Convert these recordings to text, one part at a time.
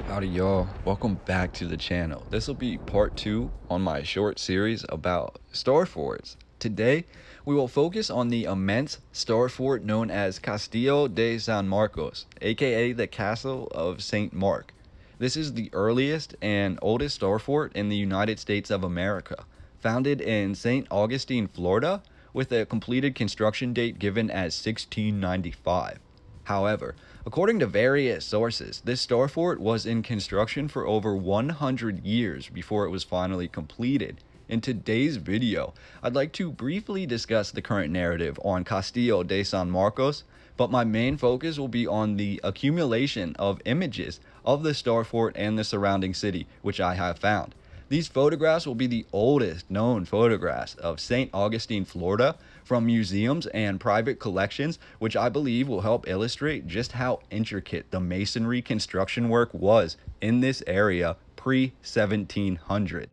Howdy y'all, welcome back to the channel. This will be part 2 on my short series about star forts. Today, we will focus on the immense star fort known as Castillo De San Marcos, aka the Castle of St. Mark. This is the earliest and oldest star fort in the United States of America, founded in St. Augustine, Florida, with a completed construction date given as 1695. However, according to various sources, this star fort was in construction for over 100 years before it was finally completed. In today's video, I'd like to briefly discuss the current narrative on Castillo de San Marcos, but my main focus will be on the accumulation of images of the star fort and the surrounding city, which I have found. These photographs will be the oldest known photographs of St. Augustine, Florida, from museums and private collections, which I believe will help illustrate just how intricate the masonry construction work was in this area pre-1700.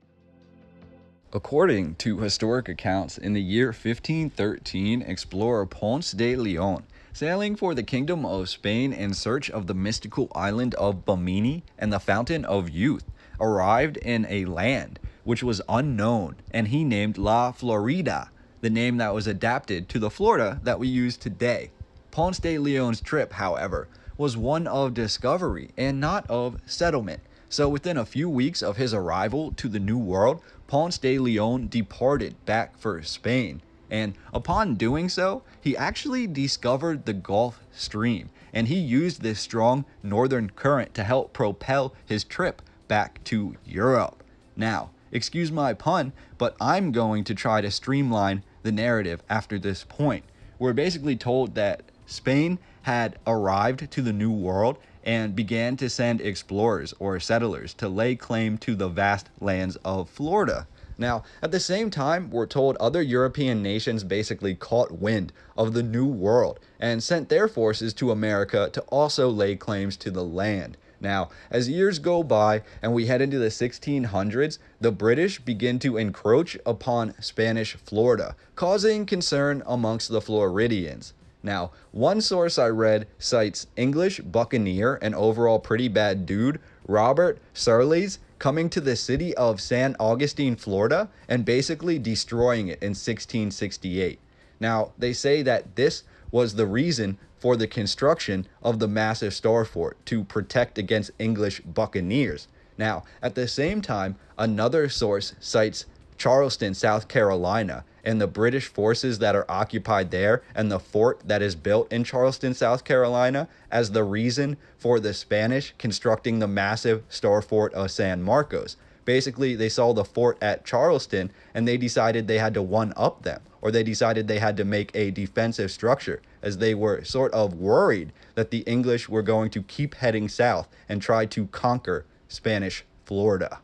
According to historic accounts, in the year 1513, explorer Ponce de Leon, sailing for the Kingdom of Spain in search of the mystical island of Bimini and the Fountain of Youth, arrived in a land which was unknown, and he named La Florida, the name that was adapted to the Florida that we use today. Ponce de Leon's trip, however, was one of discovery and not of settlement. So within a few weeks of his arrival to the New World, Ponce de Leon departed back for Spain. And upon doing so, he actually discovered the Gulf Stream, and he used this strong northern current to help propel his trip back to Europe. Now, excuse my pun, but I'm going to try to streamline the narrative after this point. We're basically told that Spain had arrived to the New World and began to send explorers or settlers to lay claim to the vast lands of Florida. Now, at the same time, we're told other European nations basically caught wind of the New World and sent their forces to America to also lay claims to the land. Now, as years go by and we head into the 1600s, the British begin to encroach upon Spanish Florida, causing concern amongst the Floridians. Now, one source I read cites English buccaneer and overall pretty bad dude, Robert Surlees, coming to the city of St Augustine, Florida, and basically destroying it in 1668. Now, they say that this was the reason for the construction of the massive star fort, to protect against English buccaneers. Now, at the same time, another source cites Charleston, South Carolina, and the British forces that are occupied there and the fort that is built in Charleston, South Carolina, as the reason for the Spanish constructing the massive star fort of San Marcos. Basically, they saw the fort at Charleston and they decided they had to one-up them, or they decided they had to make a defensive structure, as they were sort of worried that the English were going to keep heading south and try to conquer Spanish Florida.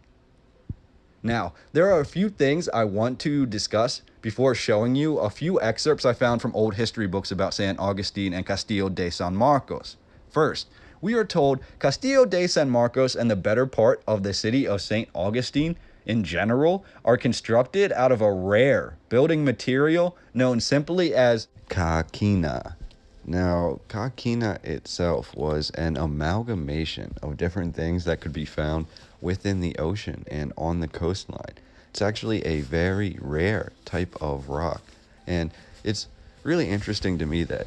Now, there are a few things I want to discuss before showing you a few excerpts I found from old history books about St. Augustine and Castillo de San Marcos. First, we are told Castillo de San Marcos and the better part of the city of St. Augustine in general are constructed out of a rare building material known simply as Coquina. Now, Coquina itself was an amalgamation of different things that could be found within the ocean and on the coastline. It's actually a very rare type of rock, and it's really interesting to me that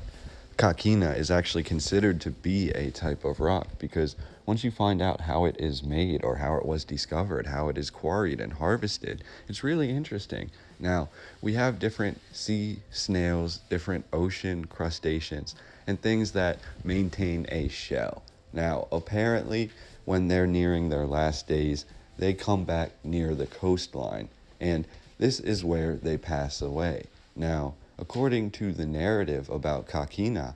Coquina is actually considered to be a type of rock, because once you find out how it is made or how it was discovered, how it is quarried and harvested, it's really interesting. Now, we have different sea snails, different ocean crustaceans, and things that maintain a shell. Now, apparently, when they're nearing their last days, they come back near the coastline, and this is where they pass away. Now, according to the narrative about Coquina,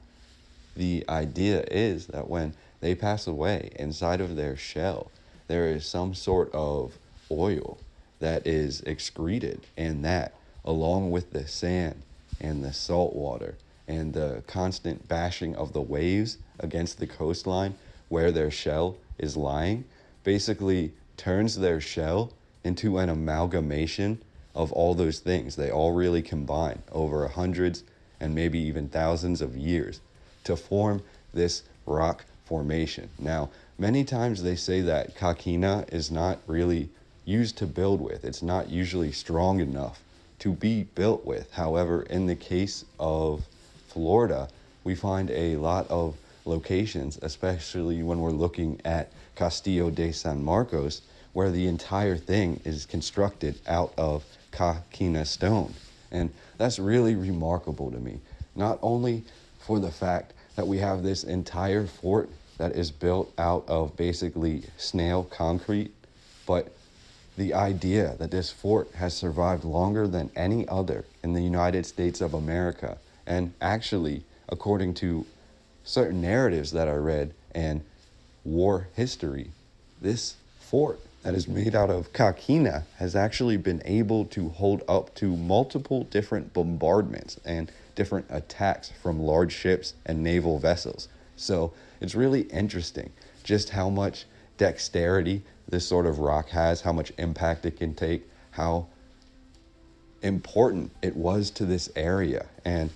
the idea is that when they pass away, inside of their shell, there is some sort of oil that is excreted, and that, along with the sand and the salt water and the constant bashing of the waves against the coastline where their shell is lying, basically turns their shell into an amalgamation of all those things. They all really combine over hundreds and maybe even thousands of years to form this rock formation. Now, many times they say that Coquina is not really used to build with. It's not usually strong enough to be built with. However, in the case of Florida, we find a lot of locations, especially when we're looking at Castillo De San Marcos, where the entire thing is constructed out of Coquina stone. And that's really remarkable to me, not only for the fact that we have this entire fort that is built out of basically snail concrete, but the idea that this fort has survived longer than any other in the United States of America. And actually, according to certain narratives that I read and war history, this fort that is made out of Coquina has actually been able to hold up to multiple different bombardments and different attacks from large ships and naval vessels. So it's really interesting just how much dexterity this sort of rock has, how much impact it can take, how important it was to this area. And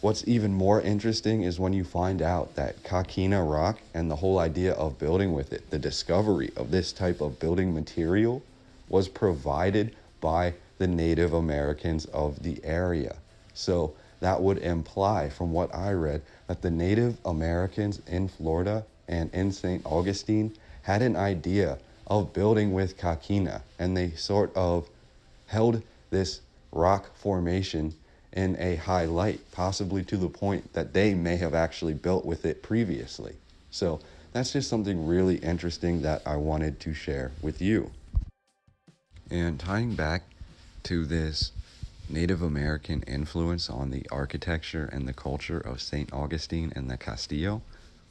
what's even more interesting is when you find out that Coquina rock and the whole idea of building with it, the discovery of this type of building material, was provided by the Native Americans of the area. So that would imply, from what I read, that the Native Americans in Florida and in St. Augustine had an idea of building with Coquina, and they sort of held this rock formation in a high light, possibly to the point that they may have actually built with it previously. So that's just something really interesting that I wanted to share with you. And tying back to this Native American influence on the architecture and the culture of St. Augustine and the Castillo,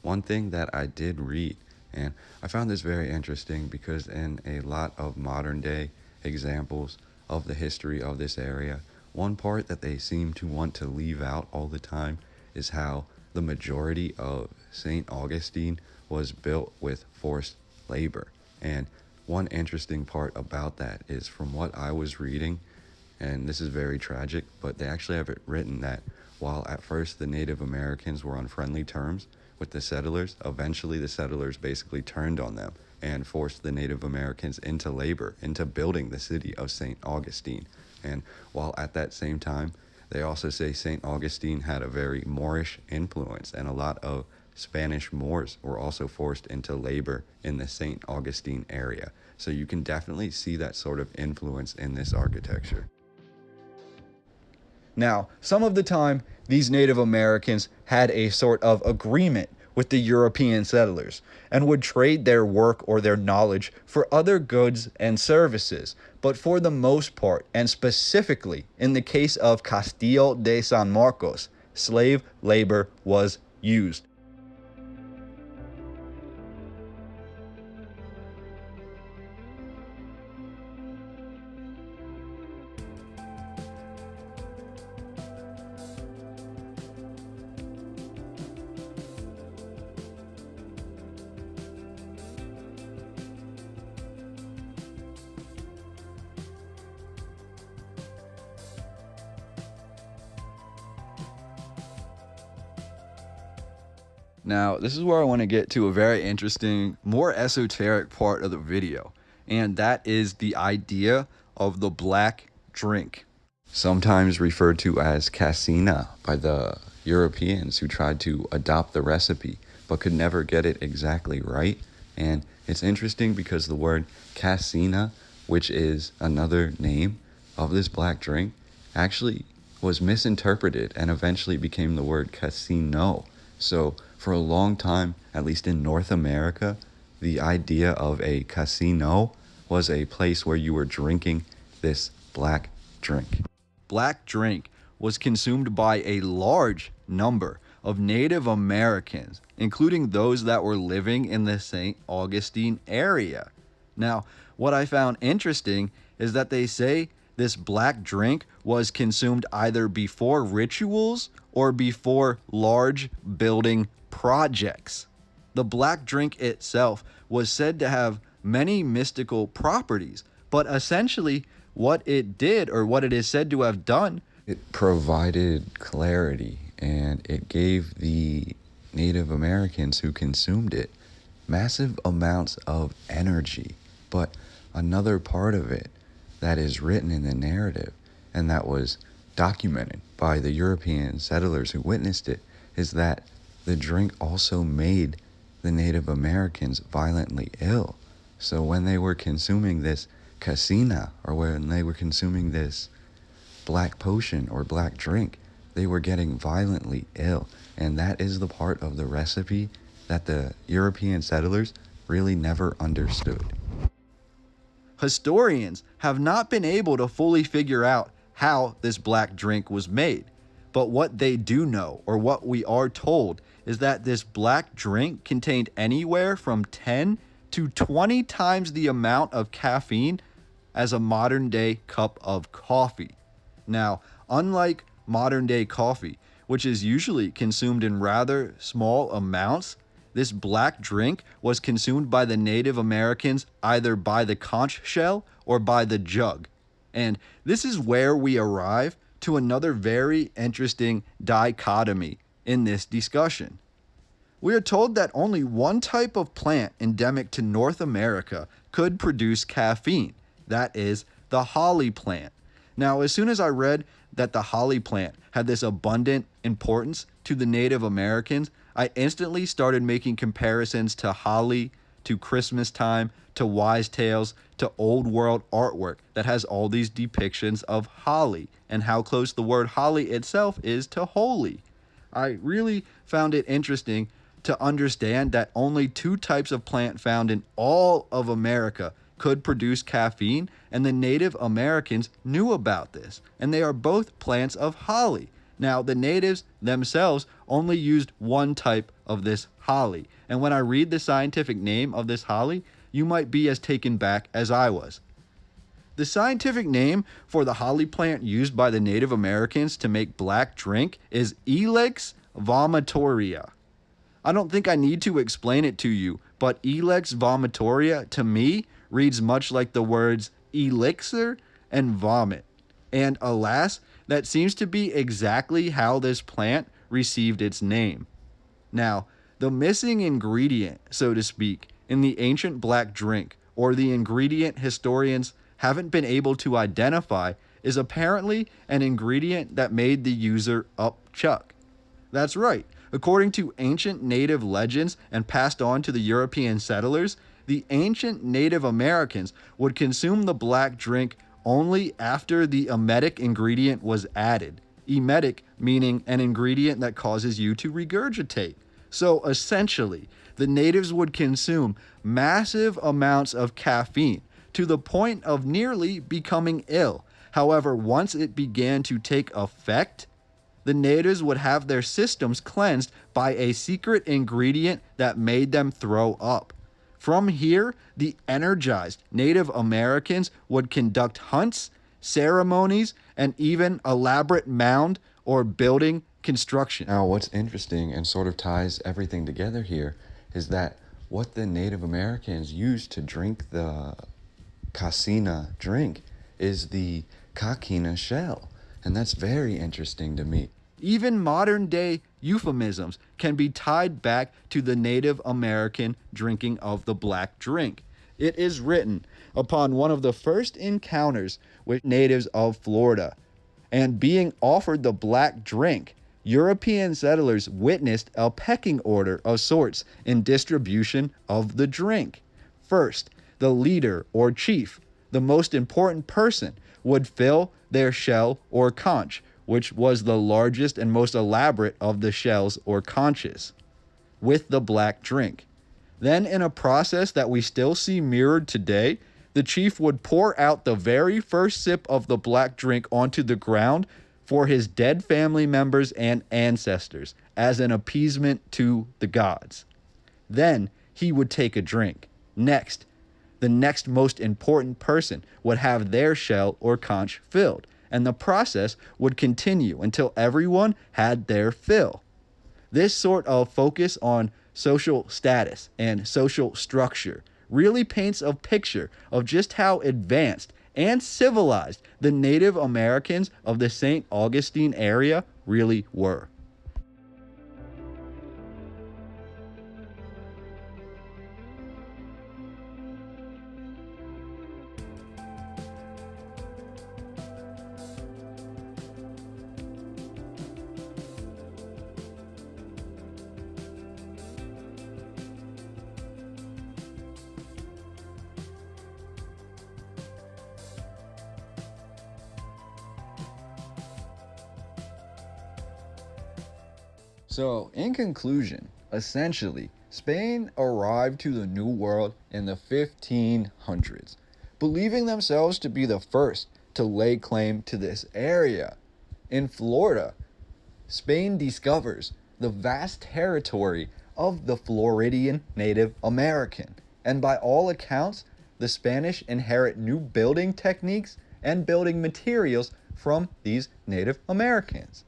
one thing that I did read, and I found this very interesting because in a lot of modern day examples of the history of this area, one part that they seem to want to leave out all the time is how the majority of St. Augustine was built with forced labor. And one interesting part about that is, from what I was reading, and this is very tragic, but they actually have it written that while at first the Native Americans were on friendly terms with the settlers, eventually the settlers basically turned on them and forced the Native Americans into labor, into building the city of St. Augustine. And while at that same time, they also say St. Augustine had a very Moorish influence, and a lot of Spanish Moors were also forced into labor in the St. Augustine area. So you can definitely see that sort of influence in this architecture. Now, some of the time, these Native Americans had a sort of agreement with the European settlers and would trade their work or their knowledge for other goods and services. But for the most part, and specifically in the case of Castillo de San Marcos, slave labor was used. Now, this is where I want to get to a very interesting, more esoteric part of the video, and that is the idea of the black drink, sometimes referred to as Cassina by the Europeans who tried to adopt the recipe but could never get it exactly right. And it's interesting because the word Cassina, which is another name of this black drink, actually was misinterpreted and eventually became the word casino. So for a long time, at least in North America, the idea of a casino was a place where you were drinking this black drink. Black drink was consumed by a large number of Native Americans, including those that were living in the St. Augustine area. Now, what I found interesting is that they say this black drink was consumed either before rituals or before large building projects. The black drink itself was said to have many mystical properties, but essentially what it did, or what it is said to have done, it provided clarity and it gave the Native Americans who consumed it massive amounts of energy. But another part of it that is written in the narrative and that was documented by the European settlers who witnessed it is that the drink also made the Native Americans violently ill. So when they were consuming this Cassina, or when they were consuming this black potion or black drink, they were getting violently ill. And that is the part of the recipe that the European settlers really never understood. Historians have not been able to fully figure out how this black drink was made. But what they do know, or what we are told, is that this black drink contained anywhere from 10 to 20 times the amount of caffeine as a modern day cup of coffee. Now, unlike modern day coffee, which is usually consumed in rather small amounts, this black drink was consumed by the Native Americans either by the conch shell or by the jug. And this is where we arrive to another very interesting dichotomy in this discussion. We are told that only one type of plant endemic to North America could produce caffeine. That is the holly plant. Now, as soon as I read that the holly plant had this abundant importance to the Native Americans, I instantly started making comparisons to holly, to Christmas time, to wise tales, to old world artwork that has all these depictions of holly and how close the word holly itself is to holy. I really found it interesting to understand that only two types of plant found in all of America could produce caffeine, and the Native Americans knew about this, and they are both plants of holly. Now, the natives themselves only used one type of this holly, and when I read the scientific name of this holly, you might be as taken back as I was. The scientific name for the holly plant used by the Native Americans to make black drink is Ilex vomitoria. I don't think I need to explain it to you, but Ilex vomitoria to me reads much like the words elixir and vomit. And alas, that seems to be exactly how this plant received its name. Now, the missing ingredient, so to speak, in the ancient black drink, or the ingredient historians haven't been able to identify, is apparently an ingredient that made the user upchuck. That's right. According to ancient native legends and passed on to the European settlers, the ancient Native Americans would consume the black drink only after the emetic ingredient was added. Emetic meaning an ingredient that causes you to regurgitate. So essentially, the natives would consume massive amounts of caffeine to the point of nearly becoming ill. However, once it began to take effect, the natives would have their systems cleansed by a secret ingredient that made them throw up. From here, the energized Native Americans would conduct hunts, ceremonies, and even elaborate mound or building construction. Now, what's interesting and sort of ties everything together here is that what the Native Americans used to drink the Cassina drink is the Coquina shell. And that's very interesting to me. Even modern day euphemisms can be tied back to the Native American drinking of the black drink. It is written upon one of the first encounters with natives of Florida, and being offered the black drink, European settlers witnessed a pecking order of sorts in distribution of the drink. First, the leader or chief, the most important person, would fill their shell or conch, which was the largest and most elaborate of the shells or conches, with the black drink. Then, in a process that we still see mirrored today, the chief would pour out the very first sip of the black drink onto the ground for his dead family members and ancestors as an appeasement to the gods. Then he would take a drink. Next, the next most important person would have their shell or conch filled, and the process would continue until everyone had their fill. This sort of focus on social status and social structure really paints a picture of just how advanced and civilized the Native Americans of the St. Augustine area really were. So, in conclusion, essentially, Spain arrived to the New World in the 1500s, believing themselves to be the first to lay claim to this area. In Florida, Spain discovers the vast territory of the Floridian Native American, and by all accounts, the Spanish inherit new building techniques and building materials from these Native Americans.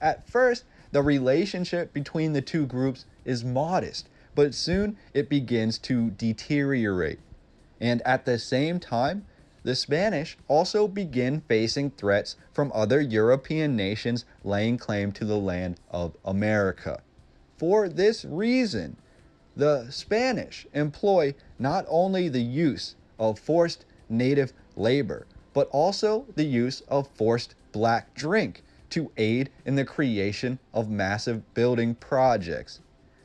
At first, the relationship between the two groups is modest, but soon it begins to deteriorate. And at the same time, the Spanish also begin facing threats from other European nations laying claim to the land of America. For this reason, the Spanish employ not only the use of forced native labor, but also the use of forced black drink to aid in the creation of massive building projects.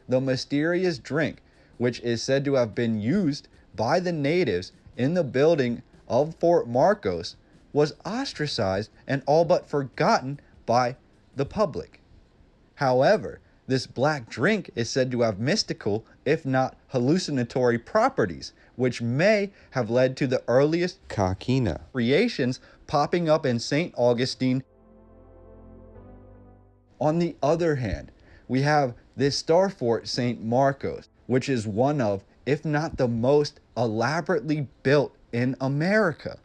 The mysterious drink, which is said to have been used by the natives in the building of Fort Marcos, was ostracized and all but forgotten by the public. However, this black drink is said to have mystical, if not hallucinatory properties, which may have led to the earliest Coquina creations popping up in St. Augustine. On the other hand, we have this star fort, St. Marcos, which is one of, if not the most elaborately built in America.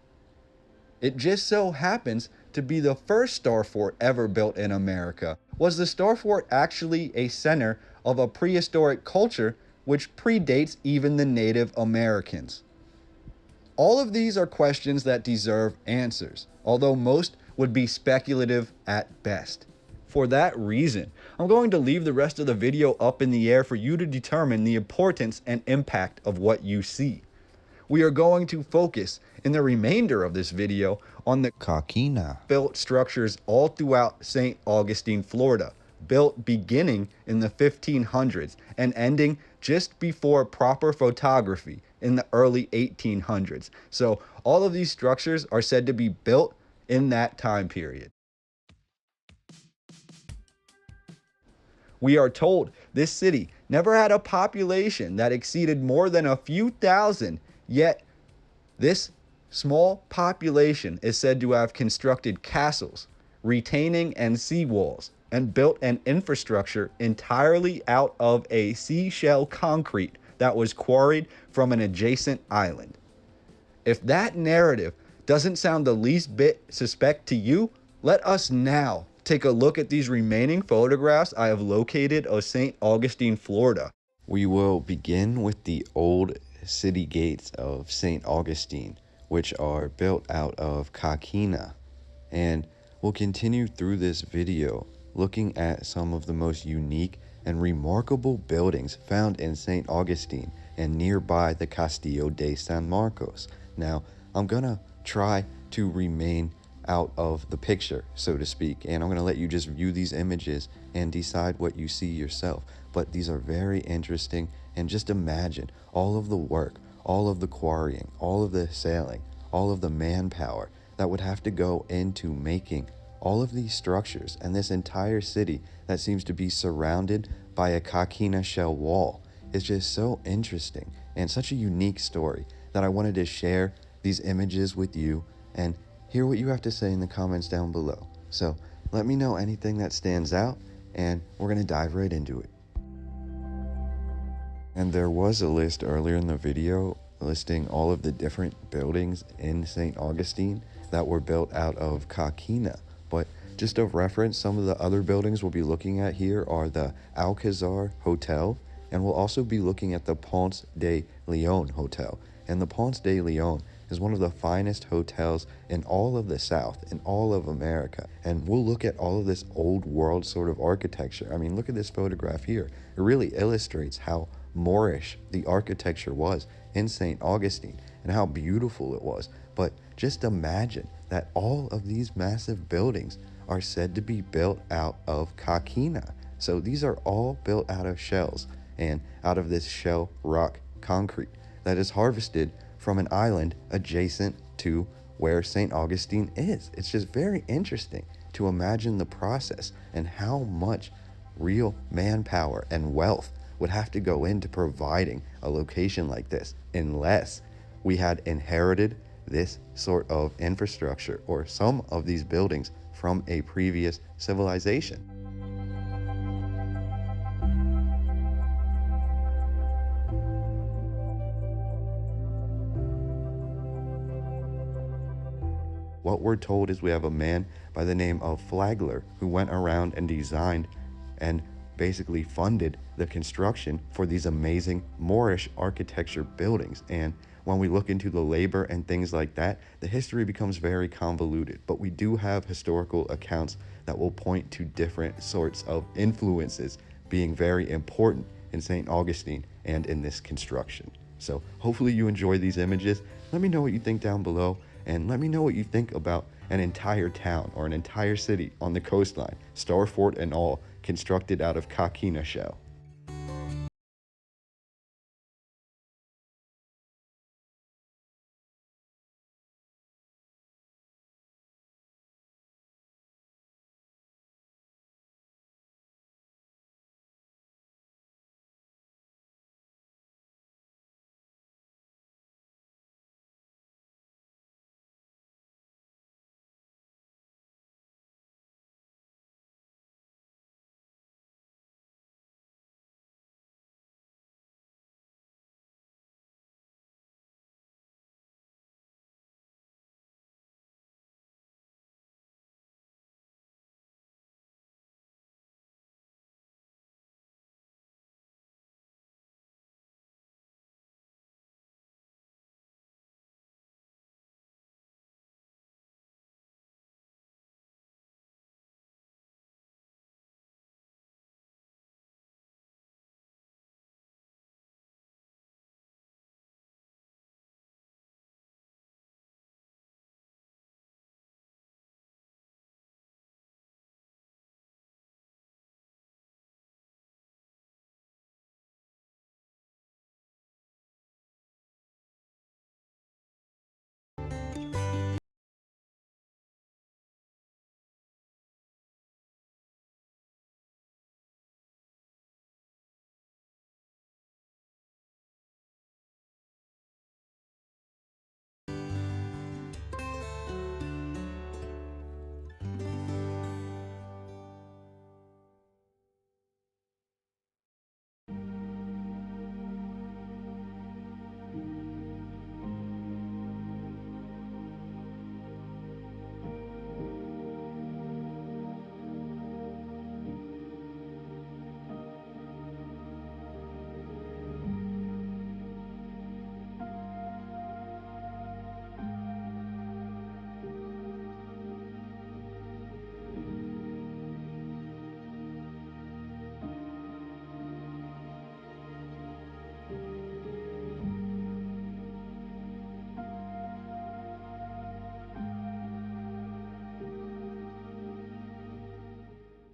It just so happens to be the first star fort ever built in America. Was the star fort actually a center of a prehistoric culture which predates even the Native Americans? All of these are questions that deserve answers, although most would be speculative at best. For that reason, I'm going to leave the rest of the video up in the air for you to determine the importance and impact of what you see. We are going to focus in the remainder of this video on the Coquina built structures all throughout St. Augustine, Florida, built beginning in the 1500s and ending just before proper photography in the early 1800s. So all of these structures are said to be built in that time period. We are told this city never had a population that exceeded more than a few thousand, yet this small population is said to have constructed castles, retaining and seawalls, and built an infrastructure entirely out of a seashell concrete that was quarried from an adjacent island. If that narrative doesn't sound the least bit suspect to you, let us now take a look at these remaining photographs I have located of St. Augustine, Florida. We will begin with the old city gates of St. Augustine, which are built out of Coquina, and we'll continue through this video looking at some of the most unique and remarkable buildings found in St. Augustine and nearby the Castillo De San Marcos. Now, I'm gonna try to remain out of the picture, so to speak, and I'm gonna let you just view these images and decide what you see yourself. But these are very interesting, and just imagine all of the work, all of the quarrying, all of the sailing, all of the manpower that would have to go into making all of these structures and this entire city that seems to be surrounded by a Coquina shell wall. It's just so interesting and such a unique story that I wanted to share these images with you and hear what you have to say in the comments down below. So let me know anything that stands out, and we're gonna dive right into it. And there was a list earlier in the video listing all of the different buildings in St. Augustine that were built out of Coquina. But just of reference, some of the other buildings we'll be looking at here are the Alcazar Hotel, and we'll also be looking at the Ponce de Leon Hotel. And the Ponce de Leon is one of the finest hotels in all of the South, in all of America. And we'll look at all of this old world sort of architecture. I mean, look at this photograph here. It really illustrates how Moorish the architecture was in St. Augustine and how beautiful it was. But just imagine that all of these massive buildings are said to be built out of Coquina. So these are all built out of shells and out of this shell rock concrete that is harvested from an island adjacent to where St. Augustine is. It's just very interesting to imagine the process and how much real manpower and wealth would have to go into providing a location like this unless we had inherited this sort of infrastructure or some of these buildings from a previous civilization. What we're told is we have a man by the name of Flagler who went around and designed and basically funded the construction for these amazing Moorish architecture buildings. And when we look into the labor and things like that, the history becomes very convoluted. But we do have historical accounts that will point to different sorts of influences being very important in St. Augustine and in this construction. So hopefully you enjoy these images. Let me know what you think down below, and let me know what you think about an entire town or an entire city on the coastline, Star Fort and all, constructed out of Coquina shell.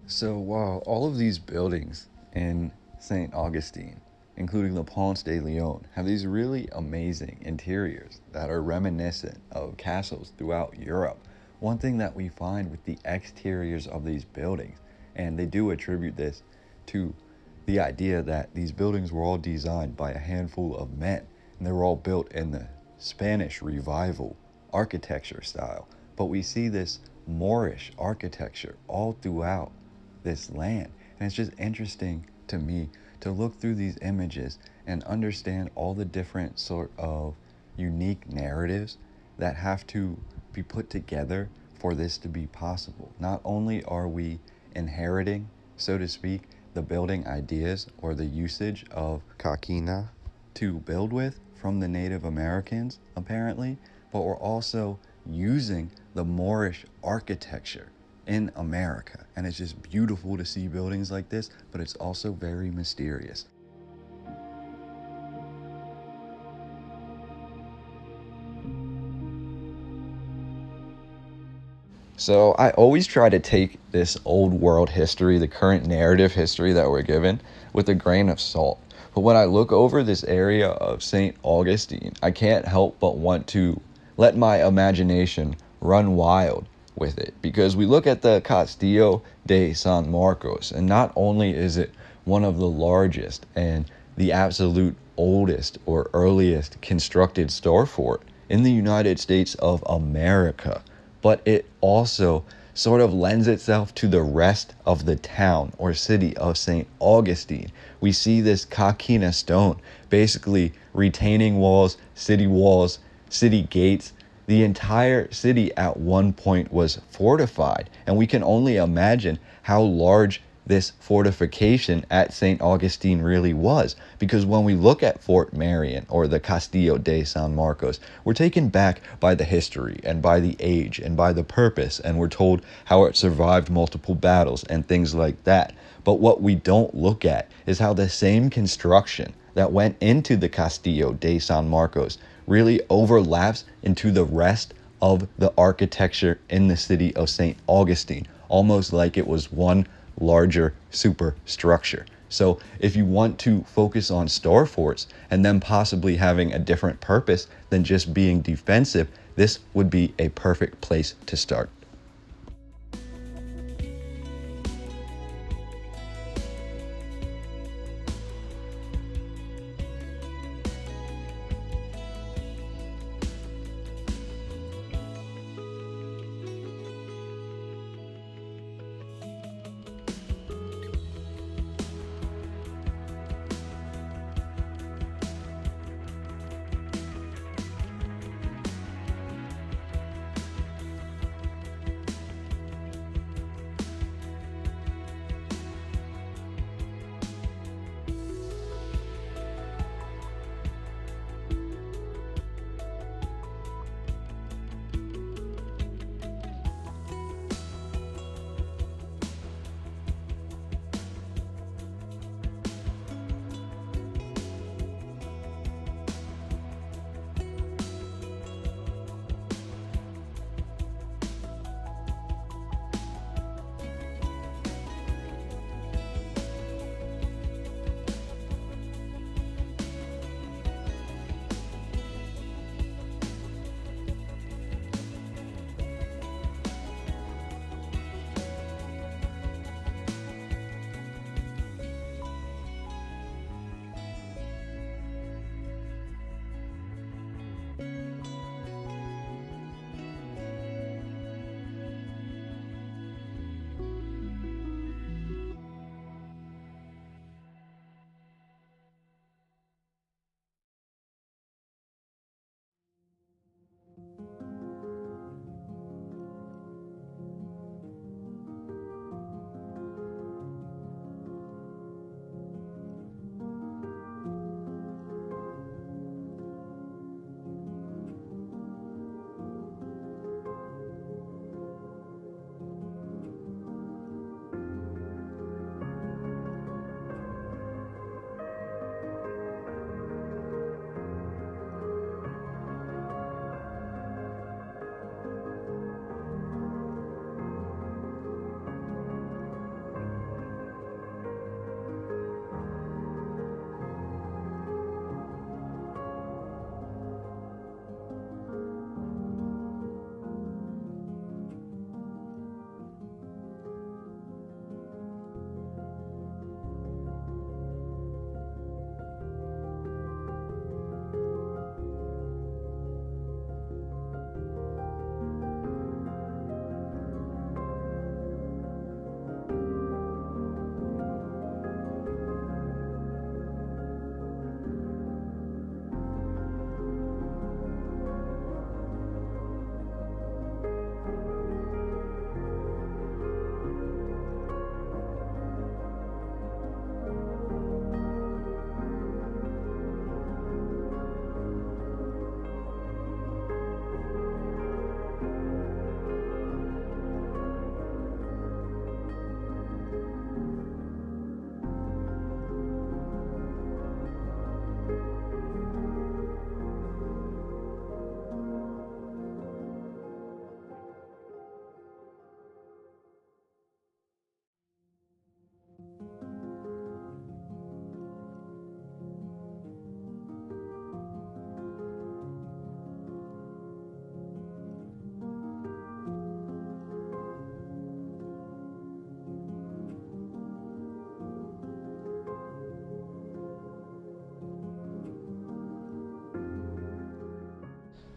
So, wow, all of these buildings in St. Augustine, including the Ponce de Leon, have these really amazing interiors that are reminiscent of castles throughout Europe. One thing that we find with the exteriors of these buildings, and they do attribute this to the idea that these buildings were all designed by a handful of men, and they were all built in the Spanish Revival architecture style. But we see this Moorish architecture all throughout this land, and it's just interesting to me to look through these images and understand all the different sort of unique narratives that have to be put together for this to be possible. Not only are we inheriting, so to speak, the building ideas or the usage of Coquina. to build with from the Native Americans, apparently, but we're also using the Moorish architecture in America. And it's just beautiful to see buildings like this, but it's also very mysterious. So I always try to take this old world history, the current narrative history that we're given, with a grain of salt. But when I look over this area of St. Augustine, I can't help but want to let my imagination run wild with it, because we look at the Castillo De San Marcos, and not only is it one of the largest and the absolute oldest or earliest constructed star fort in the United States of America, but it also sort of lends itself to the rest of the town or city of St. Augustine. We see this Coquina stone basically retaining walls, city gates. The entire city at one point was fortified, and we can only imagine how large this fortification at St. Augustine really was, because when we look at Fort Marion or the Castillo de San Marcos, we're taken back by the history and by the age and by the purpose, and we're told how it survived multiple battles and things like that. But what we don't look at is how the same construction that went into the Castillo de San Marcos really overlaps into the rest of the architecture in the city of St. Augustine, almost like it was one larger superstructure. So if you want to focus on star forts and then possibly having a different purpose than just being defensive, this would be a perfect place to start.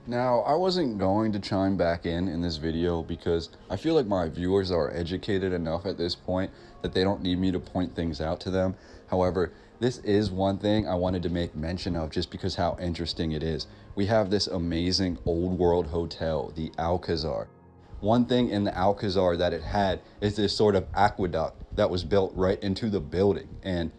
Now, I wasn't going to chime back in this video because I feel like my viewers are educated enough at this point that they don't need me to point things out to them. However, this is one thing I wanted to make mention of just because how interesting it is. We have this amazing old world hotel, the Alcazar. One thing in the Alcazar that it had is this sort of aqueduct that was built right into the building. And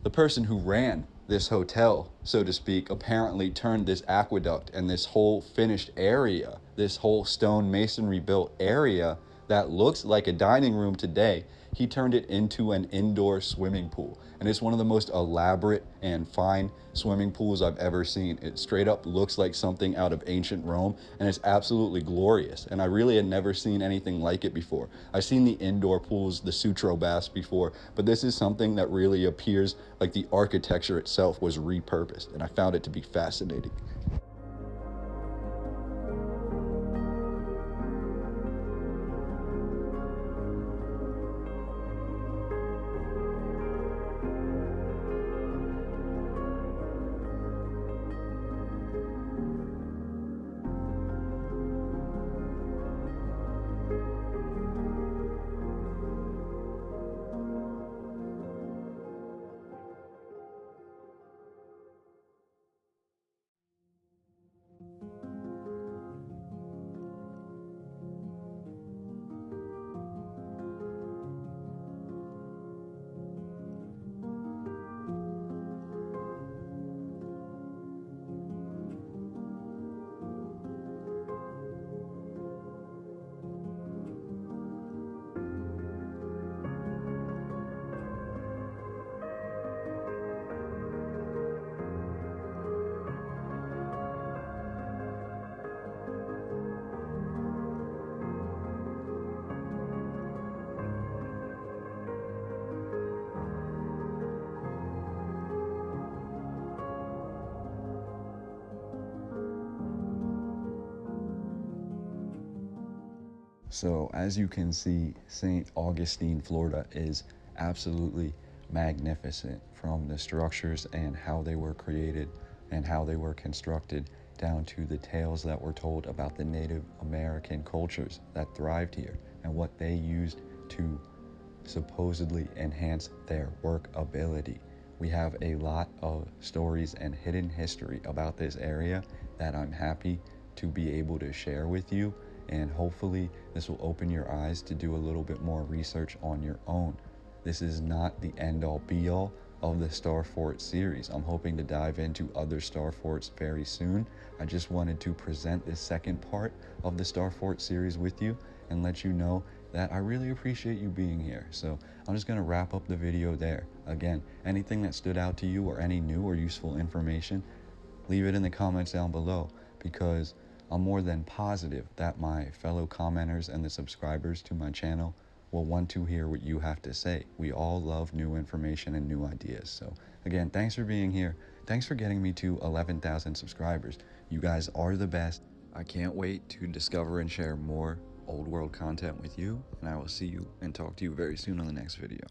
the person who ran this hotel, so to speak, apparently turned this aqueduct and this whole finished area, this whole stone masonry built area that looks like a dining room today, he turned it into an indoor swimming pool. And it's one of the most elaborate and fine swimming pools I've ever seen. It straight up looks like something out of ancient Rome, and it's absolutely glorious. And I really had never seen anything like it before. I've seen the indoor pools, the sutro baths before, but this is something that really appears like the architecture itself was repurposed, and I found it to be fascinating. So as you can see, St. Augustine, Florida is absolutely magnificent, from the structures and how they were created and how they were constructed down to the tales that were told about the Native American cultures that thrived here and what they used to supposedly enhance their work ability. We have a lot of stories and hidden history about this area that I'm happy to be able to share with you, and hopefully this will open your eyes to do a little bit more research on your own. This is not the end-all be-all of the Star Fort series. I'm hoping to dive into other Star Forts very soon. I just wanted to present this second part of the Star Fort series with you and let you know that I really appreciate you being here. So I'm just going to wrap up the video there. Again, anything that stood out to you or any new or useful information, leave it in the comments down below, because I'm more than positive that my fellow commenters and the subscribers to my channel will want to hear what you have to say. We all love new information and new ideas. So again, thanks for being here. Thanks for getting me to 11,000 subscribers. You guys are the best. I can't wait to discover and share more old world content with you, and I will see you and talk to you very soon on the next video.